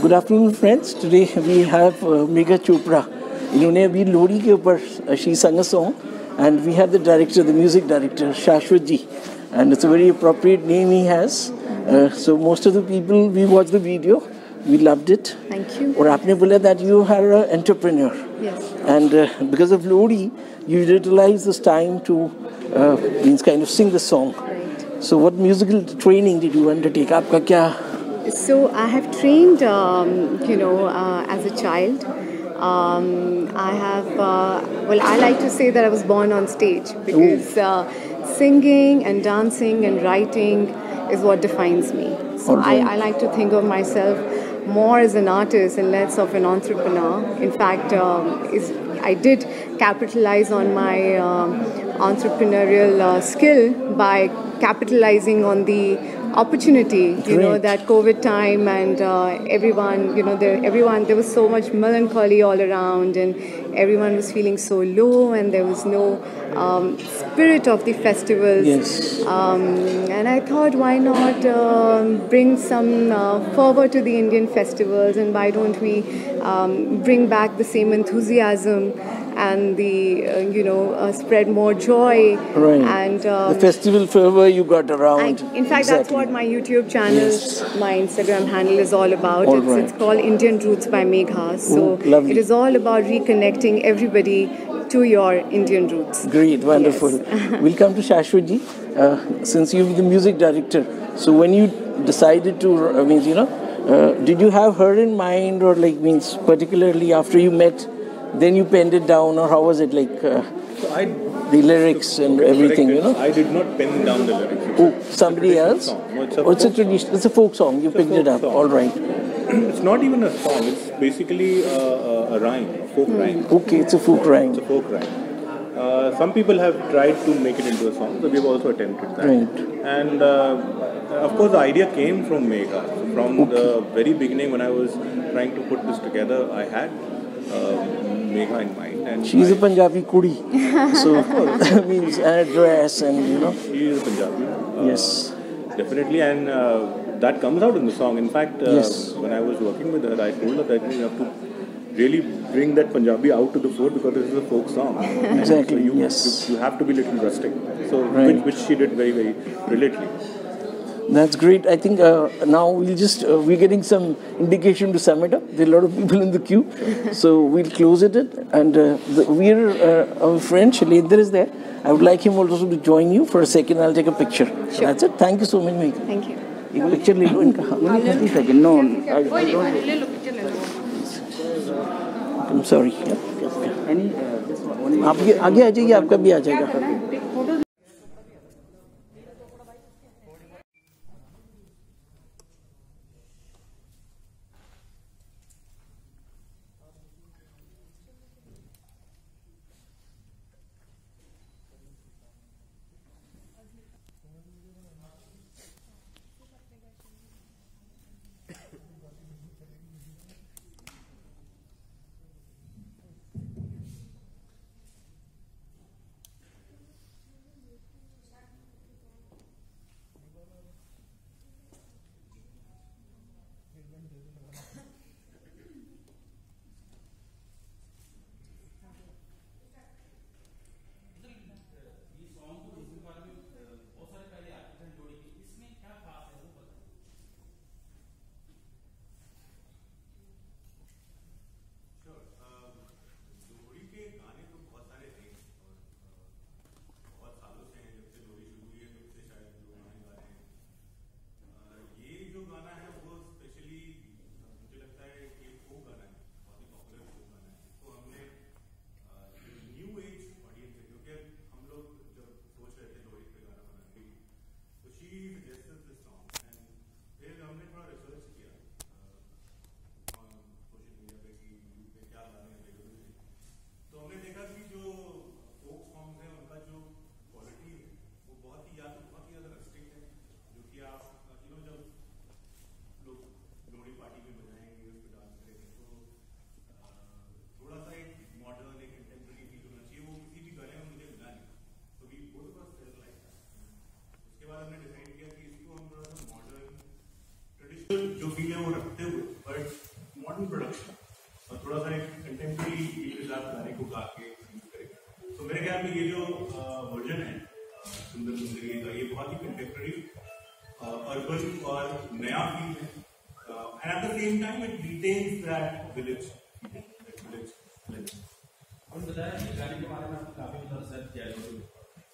Good afternoon, friends. Today we have Megha Chopra. इन्होंने अभी लोहड़ी के ऊपर she sang a song, and we have the director, the music director, Shashwat ji, and it's a very appropriate name he has. So most of the people, we watched the video, we loved it. Thank you. और आपने बोला that you are an entrepreneur. Yes. And because of Lodi, you utilize this time to means kind of sing the song. Right. So what musical training did you undertake? आपका क्या? So I have trained, as a child. I have, I like to say that I was born on stage because singing and dancing and writing is what defines me. So I like to think of myself more as an artist and less of an entrepreneur. In fact, I did capitalize on my entrepreneurial skill by capitalizing on the opportunity, that COVID time, and everyone, there was so much melancholy all around, and everyone was feeling so low, and there was no spirit of the festivals. Yes. And I thought, why not bring some fervor to the Indian festivals, and why don't we bring back the same enthusiasm and the spread more joy. Right. And the festival fervor you got around. In fact, that's what my YouTube channel, my Instagram handle is all about. It's called Indian Roots by Megha. So it is all about reconnecting everybody to your Indian roots. Great, wonderful. Yes. We'll come to Shashwat ji. Since you're the music director, so when you decided to, did you have her in mind, or particularly after you met, then you penned it down, or how was it like? The lyrics and everything, I did not pen down the lyrics. Oh, somebody else? No, it's a folk song. You picked it up. Song. All right. It's not even a song. It's basically a rhyme, a folk rhyme. Okay, it's a folk rhyme. It's a folk rhyme. Some people have tried to make it into a song, so we've also attempted that. Right. And of course, the idea came from Megha. From the very beginning, when I was trying to put this together, I had Megha in mind. And she's a Punjabi kudi, so means and a dress, and she is a Punjabi. Yes. Definitely, and that comes out in the song. In fact, when I was working with her, I told her that you have to really bring that Punjabi out to the fore, because this is a folk song. Exactly. So you have to be a little rustic. So which she did very, very brilliantly. That's great. I think now we're getting some indication to sum it up. There are a lot of people in the queue, so we'll close it. And our friend Shailendra is there. I would like him also to join you for a second. I'll take a picture. Sure. That's it. Thank you so much, Megha. Thank you. एक picture ले लो इनका. 30 seconds. No, I'm sorry. आप आगे आ जाइए. आपका भी आ जाएगा. और थोड़ा सा एक कंटेम्प्रेरी के साथ गाने को गा के करेगा। तो मेरे ख्याल में ये जो वर्जन है सुंदर सुंदरी का, ये बहुत ही कंटेम्प्रेरी अर्बन और नया फील है, and at the same time it retains that village और बताया कि गाने के बारे में आपने काफी रिसर्च किया है,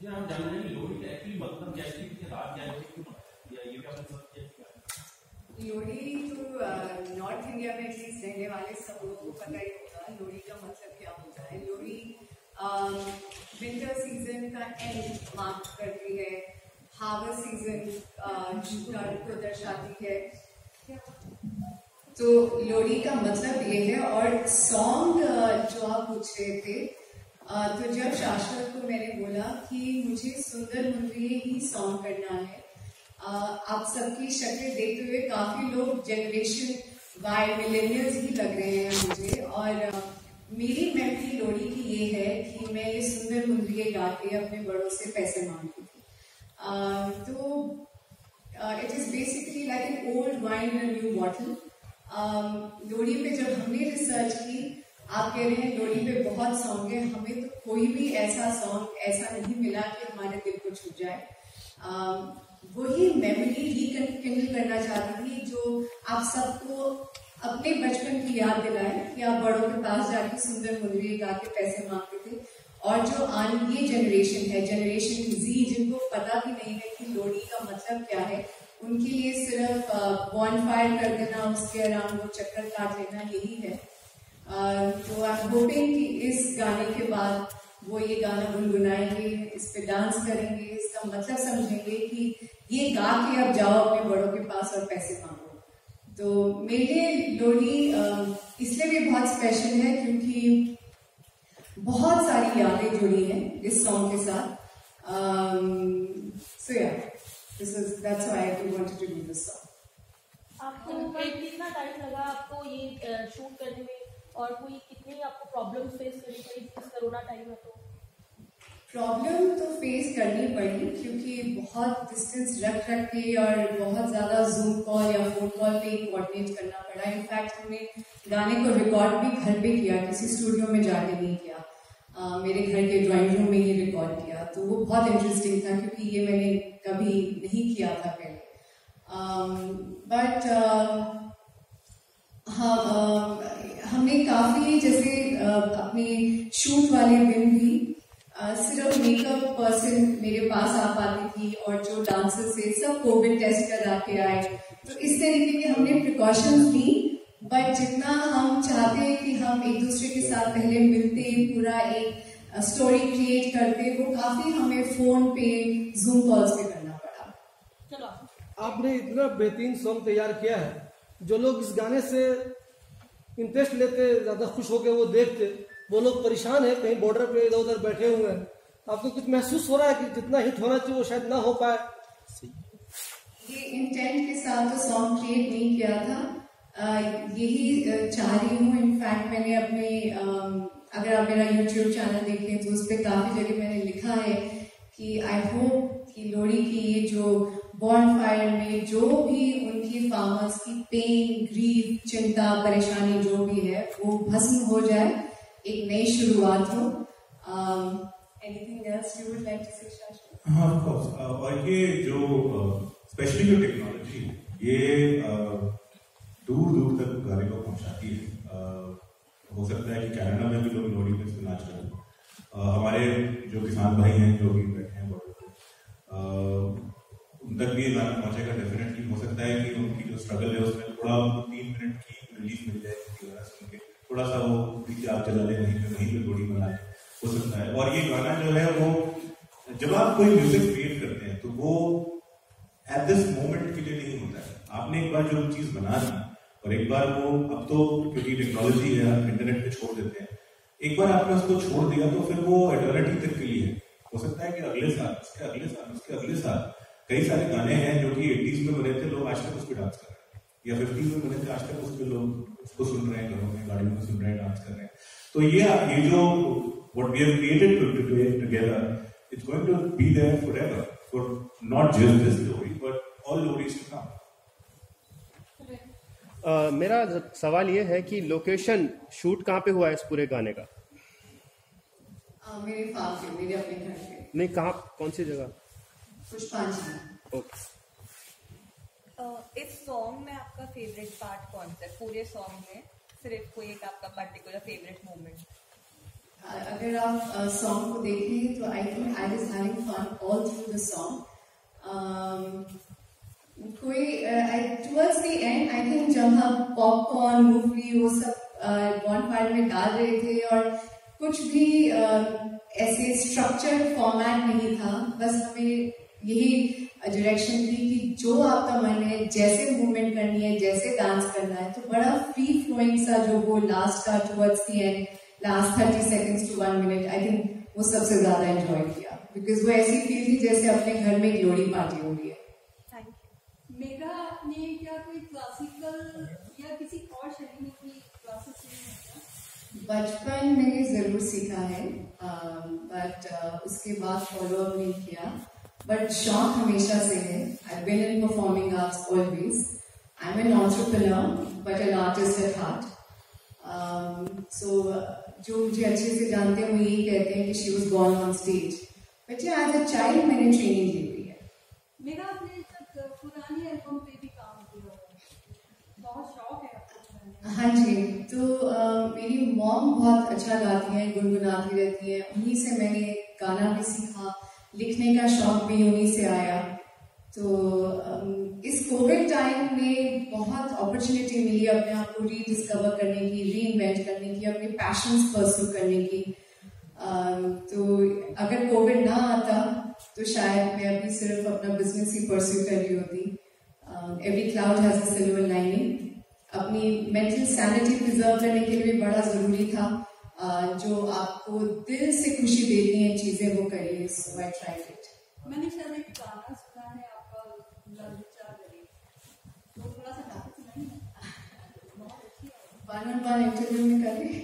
ये हम जान रहे हैं लोहड़ी का एक्चुअली मतलब क्या है, कि रात क्या है, क्यों या ये भी आपने रिसर्च किया है? लोहड़ी तो नॉर्थ इंडिया में एटलीस्ट रहने वाले सब लोगों को पता ही होगा लोहड़ी का मतलब क्या होता है। लोहड़ी विंटर सीजन का एंड मार्क करती है, हार्वेस्ट सीजन को दर्शाती है। तो लोहड़ी का मतलब ये है। और सॉन्ग जो आप पूछ रहे थे, तो जब शाश्वत को मैंने बोला कि मुझे सुंदर मुंदरिये ही सॉन्ग करना है, आप सबकी शक्लें देखते हुए काफी लोग जनरेशन वाई मिलेनियल्स ही लग रहे हैं मुझे, और मेरी मेमोरी लोहड़ी की ये है कि मैं ये सुंदर मुंदरिये गा के अपने बड़ों से पैसे मांगती थी। तो it is basically like an old wine in new bottle. Lohri पे जब हमने रिसर्च की, आप कह रहे हैं लोहड़ी पे बहुत सॉन्ग है, हमें तो कोई भी ऐसा सॉन्ग ऐसा नहीं मिला कि हमारे दिल को छू जाए। वही मेमोरी रिकन्फिल करना चाहती थी जो आप सबको अपने बचपन की याद दिलाए कि आप बड़ों के पास जाके सुंदर मुंदरिये गा के पैसे मांगते थे। और जो ये जनरेशन है, जनरेशन जी, जिनको पता भी नहीं है कि लोहड़ी का मतलब क्या है, उनके लिए सिर्फ बॉनफायर कर देना, उसके अराउंड वो चक्कर काट लेना यही है। तो आई एम होपिंग कि इस गाने के बाद वो ये गाना गुनगुनाएंगे, इस पे डांस करेंगे, इसका मतलब समझेंगे कि ये गा के अब जाओ अपने बड़ों के पास और पैसे मांगो। तो मेरे लिए लोहड़ी इसलिए भी बहुत स्पेशल है क्योंकि बहुत सारी यादें जुड़ी हैं इस सॉन्ग के साथ। सो या that's why I wanted to do this song. आपको कितना टाइम लगा आपको ये शूट करने में, और कोई कितनी आपको प्रॉब्लम्स फेस करनी पड़ी इस कोरोना टाइम में? तो प्रॉब्लम तो फेस करनी पड़ी क्योंकि बहुत डिस्टेंस रख के और बहुत ज्यादा जूम कॉल या फोन कॉल पे कोऑर्डिनेट करना पड़ा। इनफैक्ट हमने गाने को रिकॉर्ड भी घर पे किया, किसी स्टूडियो में जाके नहीं किया, मेरे घर के ड्राइंग रूम में ही रिकॉर्ड किया। तो वो बहुत इंटरेस्टिंग था क्योंकि ये मैंने कभी नहीं किया था पहले। बट हाँ, हमने काफी जैसे अपने शूट वाले दिन भी सिर्फ मेकअप पर्सन मेरे पास आ पाती थी और जो डांसर्स थे सब कोविड टेस्ट करा के आए। तो इस तरीके के हमने प्रिकॉशंस ली, बट जितना हम चाहते हैं कि हम एक दूसरे के साथ पहले मिलते, पूरा एक स्टोरी क्रिएट करते, वो काफी हमें फोन पे जूम कॉल्स पे करना पड़ा। चलो, आपने इतना बेहतरीन सॉन्ग तैयार किया है, जो लोग इस गाने से इंटरेस्ट लेते, ज्यादा खुश होकर वो देखते, वो लोग परेशान है, कहीं बॉर्डर पे इधर उधर बैठे हुए हैं। आपको कुछ महसूस हो रहा है कि जितना हिट होना चाहिए वो शायद ना हो पाए? ये इंटेंट के साथ तो सॉन्ग क्रिएट नहीं किया था, यही चाह रही हूँ। इनफैक्ट मैंने अपने अगर आप मेरा YouTube चैनल देखें तो उस पर काफी जगह मैंने लिखा है कि आई होप कि लोहड़ी की ये जो बॉनफायर में जो भी उनकी फार्मर्स की पेन, ग्रीफ, चिंता, परेशानी जो भी है वो भस्म हो जाए, एक नई शुरुआत हो। Anything else you would like to say Shashwat? हाँ, ऑफ कोर्स। और ये जो स्पेशली जो टेक्नोलॉजी ये दूर दूर तक गाने को पहुंचाती है। हो सकता है कि कनाडा में भी लोग लोहड़ी पे इसको नाच रहे हैं। हमारे जो किसान भाई हैं जो भी बैठे हैं बॉर्डर पे, उन तक भी गाना पहुंचेगा डेफिनेटली। हो सकता है कि उनकी जो स्ट्रगल है उसमें थोड़ा 3 मिनट की रिलीफ मिल जाए, गाना सुन के थोड़ा सा वो पीछे आग जला ले, वहीं पे लोहड़ी मना ले, हो सकता है। और ये गाना जो है वो जब आप कोई म्यूजिक क्रिएट करते हैं तो वो एट दिस मोमेंट के लिए नहीं होता है। आपने एक बार जो चीज बना दी और एक बार वो, अब तो क्योंकि टेक्नोलॉजी है आप इंटरनेट पे छोड़ देते हैं, एक बार आपने उसको छोड़ दिया तो फिर वो एटर्निटी तक के लिए है। हो सकता है कि अगले साल, उसके अगले साल, उसके अगले साल कई सारे गाने हैं जो कि 80s में बने थे, लोग आज तक उस पर डांस कर रहे हैं, या 50s में बने थे, आज तक उस पर लोग उसको सुन रहे हैं, घरों में गाड़ियों में सुन रहे हैं, डांस कर रहे हैं। तो ये जो what we have created together, it's going to be there forever, for not just this Lohri, but all Lohris to come. मेरा सवाल ये है कि लोकेशन शूट कहाँ पे हुआ है इस पूरे गाने का? मेरे फार्म पे, मेरे अपने घर पे। नहीं, कहाँ, कौन सी जगह? पुष्पांजलि। ओके। इस सॉन्ग में आपका फेवरेट पार्ट कौन सा है? पूरे सॉन्ग में सिर्फ कोई एक आपका पर्टिकुलर फेवरेट मोमेंट? अगर आप सॉन्ग को देखें तो I think I was having fun all through the song. कोई towards the end I think जब हम पॉपकॉर्न, मूंगफली वो सब बॉनफायर में डाल रहे थे और कुछ भी ऐसे स्ट्रक्चर्ड फॉर्मेट नहीं था, बस हमें यही डायरेक्शन थी कि जो आपका मन है, जैसे मूवमेंट करनी है, जैसे डांस करना है, तो बड़ा फ्री फ्लोइंग सा जो वो लास्ट का towards the and, last 30 seconds to 1 minute, I think वो सबसे ज्यादा एंजॉय किया, बिकॉज वो ऐसी फील थी जैसे अपने घर में ग्लोरी पार्टी हो रही है। मेरा आपने क्या कोई क्लासिकल या किसी और शैली में कोई क्लासेस नहीं? बचपन में जरूर सीखा है, बट उसके बाद फॉलो अप नहीं किया, बट शौक हमेशा से है। I've been in performing arts always. I'm an entrepreneur, but an artist at heart. So जो मुझे अच्छे से जानते हैं वो यही कहते हैं कि she was born on stage. But yeah, as a child मैंने ट्रेनिंग ली हुई है। मेरा अपने पुरानी एल्बम पे भी काम किया है, बहुत शौक है आपको? हाँ जी, तो मेरी मॉम बहुत अच्छा गाती हैं, गुनगुनाती रहती है, उन्हीं से मैंने गाना भी सीखा, लिखने का शौक भी उन्हीं से आया। तो इस कोविड टाइम में बहुत अपॉर्चुनिटी मिली अपने आप को रीडिस्कवर करने की, रीइन्वेंट करने की, अपने पैशंस परस्यू करने की। तो अगर कोविड ना आता तो शायद मैं अभी सिर्फ अपना बिजनेस ही परस्यू कर रही होती। Every cloud has a silver lining. अपनी मेंटल सैनिटी प्रिजर्व करने के लिए भी बड़ा जरूरी था। जो आपको दिल से खुशी देती हैं चीजें वो करिए। सो आई ट्राइड इट। मैंने शायद एक गाना सुना है आपका, ललचा गली, वो थोड़ा सा गा के सुनाइए। बहुत अच्छी है। 1-on-1 इंटरव्यू में करें।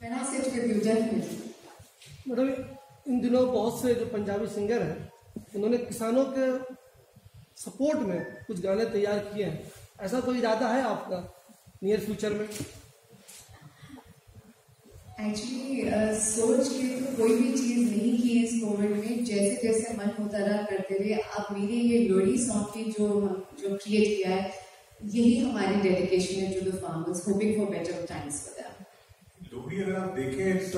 When I sit with you, definitely. मतलब इन दिनों बहुत से जो पंजाबी सिंगर हैं उन्होंने किसानों के सपोर्ट में कुछ गाने तैयार किए हैं, ऐसा कोई इरादा है आपका नियर फ्यूचर में? एक्चुअली सोच के तो कोई भी चीज नहीं की इस कोविड में, जैसे जैसे मन होता रहा करते रहे। आप मेरी ये लोरी सॉन्ग की जो क्रिएट किया है, यही हमारी डेडिकेशन है to the farmers, hoping for better times for them. Lohri अगर आप देखें इट्स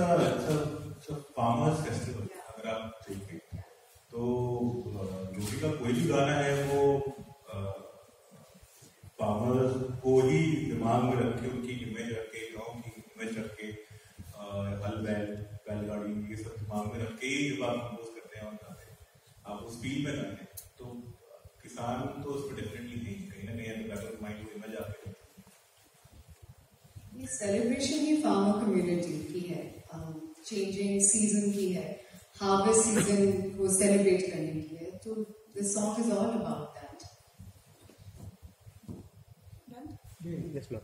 फार्मर्स फेस्टिवल। अगर आप देखें तो लोहड़ी का कोई भी गाना है वो फार्मर्स को ही दिमाग में रख के, उनकी इमेज रख के, गाँव की इमेज रख के, हल बैलगाड़ी ये सब दिमाग में रख के ही जब आप कंपोज करते हैं और गाते हैं, आप उस फील में गाते हैं, तो किसान तो उस पर डेफिनेटली नहीं, कहीं ना कहीं बैक ऑफ माइंड वो इमेज आती है। ये सेलिब्रेशन ही फार्मर कम्युनिटी की है, चेंजिंग सीजन की है, हार्वेस्ट सीजन को सेलिब्रेट करने की है। तो this song is all about that. Yes, ma'am.